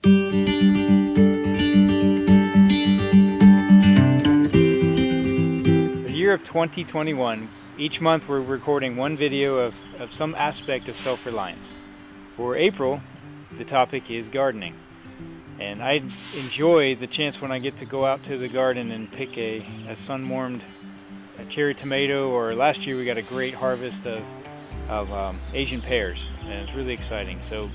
The year of 2021, each month we're recording one video of some aspect of self-reliance. For April, the topic is gardening. And I enjoy the chance when I get to go out to the garden and pick a sun-warmed cherry tomato, or last year we got a great harvest of Asian pears, and it's really exciting. So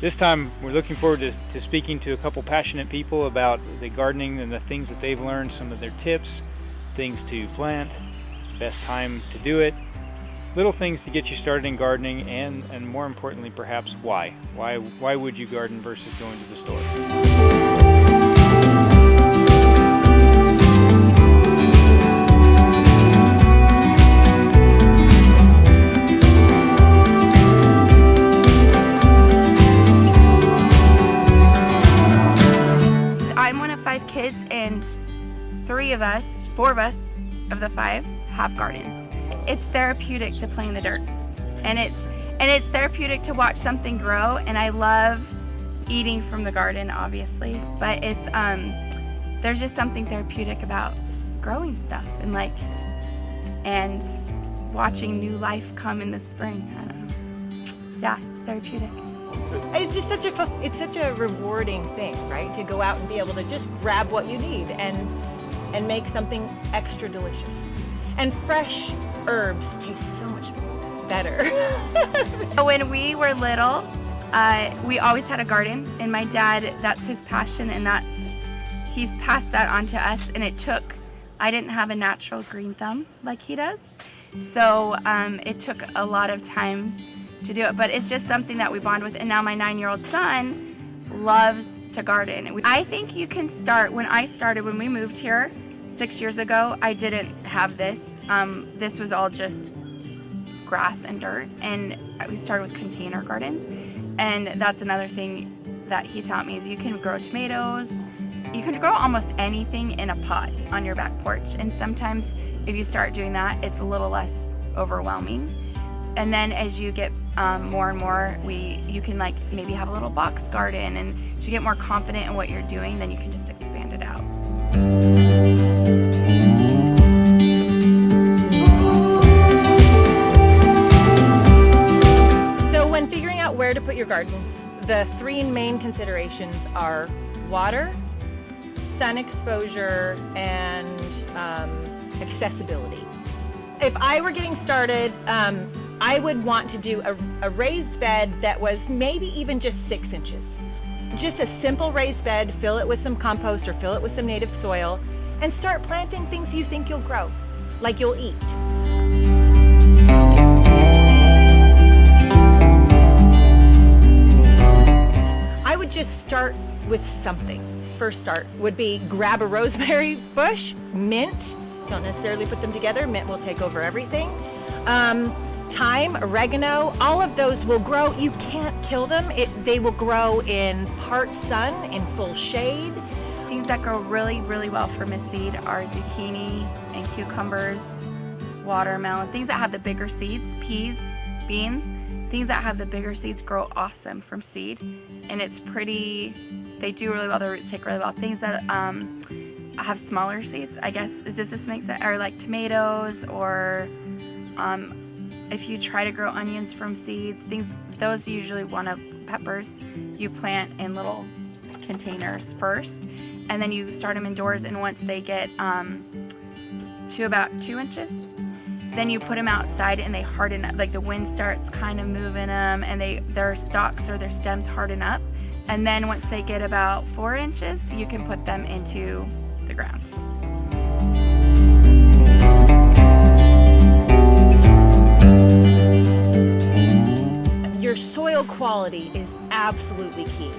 this time we're looking forward to speaking to a couple passionate people about the gardening and the things that they've learned, some of their tips, things to plant, best time to do it, little things to get you started in gardening, and more importantly perhaps why would you garden versus going to the store. I'm one of 5 kids, and 4 of us of the 5 have gardens. It's therapeutic to play in the dirt, and it's therapeutic to watch something grow. And I love eating from the garden, obviously, but it's there's just something therapeutic about growing stuff and watching new life come in the spring. I don't know. Yeah, it's therapeutic. It's just such a rewarding thing, right? To go out and be able to just grab what you need and make something extra delicious. And fresh herbs taste so much better. When we were little, we always had a garden, and my dad, that's his passion, and he's passed that on to us. And I didn't have a natural green thumb like he does, so it took a lot of time to do it, but it's just something that we bond with. And now my 9-year-old son loves to garden. I think you can start. When we moved here 6 years ago, I didn't have this. This was all just grass and dirt, and we started with container gardens. And that's another thing that he taught me, is you can grow tomatoes. You can grow almost anything in a pot on your back porch. And sometimes if you start doing that, it's a little less overwhelming. And then as you get more and more, you can maybe have a little box garden, and as you get more confident in what you're doing, then you can just expand it out. So when figuring out where to put your garden, the 3 main considerations are water, sun exposure, and accessibility. If I were getting started, I would want to do a raised bed that was maybe even just 6 inches. Just a simple raised bed, fill it with some compost or fill it with some native soil, and start planting things you think you'll grow, like you'll eat. I would just start with something. First start would be grab a rosemary bush, mint. Don't necessarily put them together. Mint will take over everything. Thyme, oregano, all of those will grow. You can't kill them. They will grow in part sun, in full shade. Things that grow really, really well from a seed are zucchini and cucumbers, watermelon, things that have the bigger seeds, peas, beans. Things that have the bigger seeds grow awesome from seed, and they do really well. The roots take really well. Things that have smaller seeds, I guess, does this make sense? Or like tomatoes, or if you try to grow onions from seeds, those usually peppers, you plant in little containers first, and then you start them indoors, and once they get to about 2 inches, then you put them outside and they harden up. Like the wind starts kind of moving them, and their stalks or their stems harden up, and then once they get about 4 inches, you can put them into the ground. Your soil quality is absolutely key.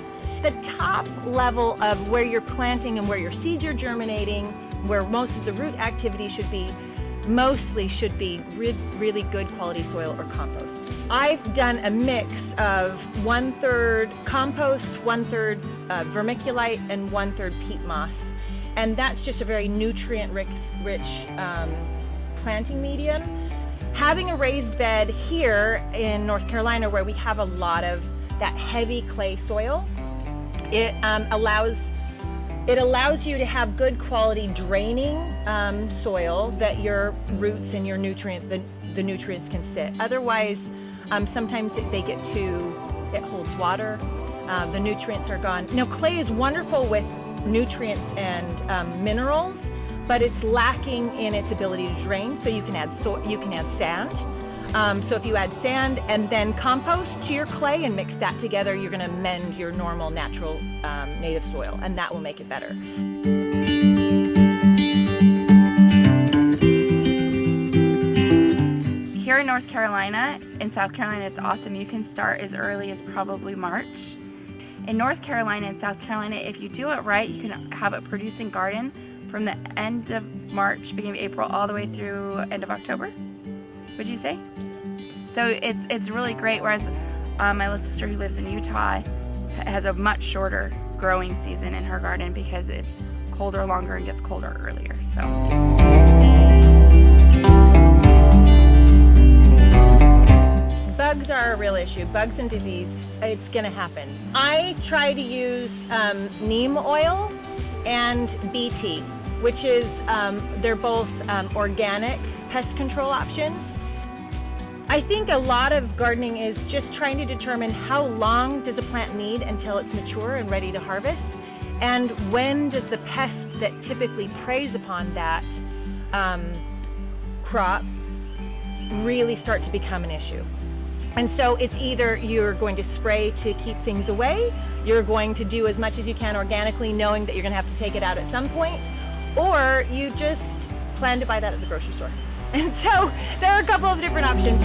The top level of where you're planting and where your seeds are germinating, where most of the root activity should be really good quality soil or compost. I've done a mix of 1/3 compost, 1/3 vermiculite, and 1/3 peat moss. And that's just a very nutrient-rich planting medium. Having a raised bed here in North Carolina, where we have a lot of that heavy clay soil, It allows you to have good quality draining soil that your roots and your the nutrients can sit. Otherwise, sometimes it holds water. The nutrients are gone. Now, clay is wonderful with nutrients and minerals, but it's lacking in its ability to drain. So you can add sand. So if you add sand and then compost to your clay and mix that together, you're going to mend your normal, natural, native soil, and that will make it better. Here in North Carolina, in South Carolina, it's awesome. You can start as early as probably March. In North Carolina and South Carolina, if you do it right, you can have a producing garden from the end of March, beginning of April, all the way through end of October, would you say? So it's really great, whereas my little sister who lives in Utah has a much shorter growing season in her garden because it's colder longer and gets colder earlier. So. Bugs are a real issue. Bugs and disease, it's going to happen. I try to use neem oil and BT, which is, they're both organic pest control options. I think a lot of gardening is just trying to determine how long does a plant need until it's mature and ready to harvest, and when does the pest that typically preys upon that crop really start to become an issue. And so it's either you're going to spray to keep things away, you're going to do as much as you can organically knowing that you're going to have to take it out at some point, or you just plan to buy that at the grocery store. And so there are a couple of different options.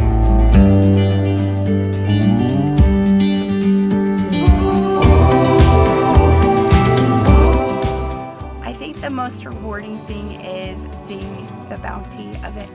I think the most rewarding thing is seeing the bounty of it.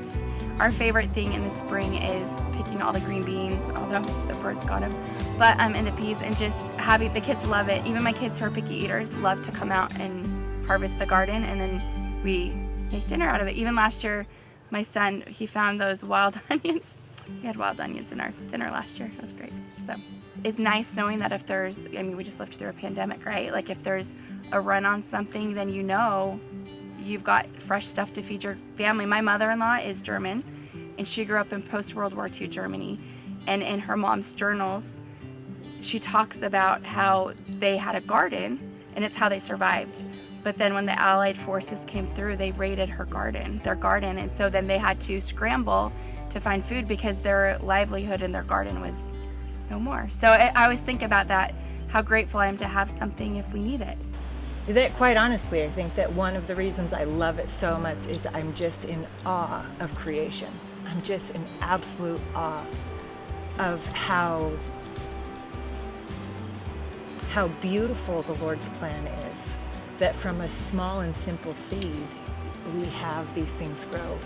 Our favorite thing in the spring is picking all the green beans, although the birds got them, but and the peas, and just having the kids love it. Even my kids who are picky eaters love to come out and harvest the garden, and then we make dinner out of it. Even last year, my son, he found those wild onions. We had wild onions in our dinner last year. It was great. So it's nice knowing that if there's, I mean, we just lived through a pandemic, right? Like if there's a run on something, then you know you've got fresh stuff to feed your family. My mother-in-law is German, and she grew up in post-World War II Germany. And in her mom's journals, she talks about how they had a garden, and it's how they survived. But then when the Allied forces came through, they raided their garden, and so then they had to scramble to find food because their livelihood in their garden was no more. So I always think about that, how grateful I am to have something if we need it. That, quite honestly, I think that one of the reasons I love it so much is I'm just in awe of creation. I'm just in absolute awe of how beautiful the Lord's plan is. That from a small and simple seed, we have these things grow.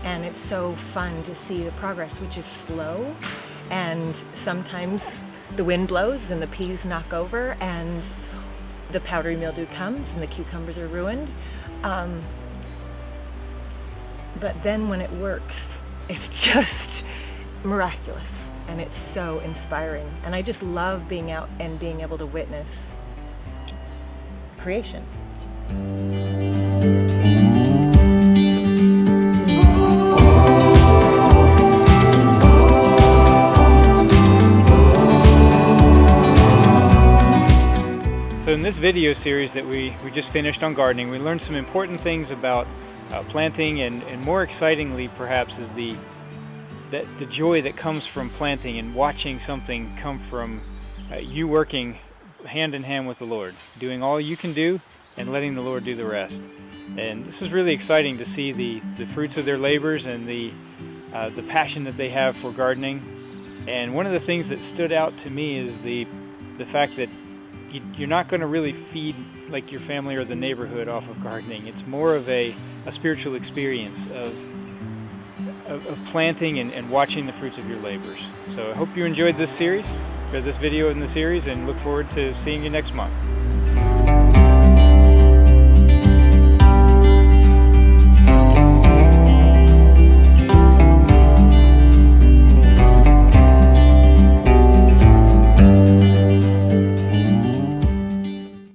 And it's so fun to see the progress, which is slow. And sometimes the wind blows and the peas knock over and the powdery mildew comes and the cucumbers are ruined. But then when it works, it's just miraculous. And it's so inspiring. And I just love being out and being able to witness creation. So in this video series that we just finished on gardening, we learned some important things about planting, and more excitingly perhaps is the joy that comes from planting and watching something come from you working hand in hand with the Lord, doing all you can do and letting the Lord do the rest. And this is really exciting to see the fruits of their labors and the passion that they have for gardening. And one of the things that stood out to me is the fact that you're not going to really feed like your family or the neighborhood off of gardening. It's more of a spiritual experience of planting and watching the fruits of your labors. So I hope you enjoyed this series, or this video in the series, and look forward to seeing you next month.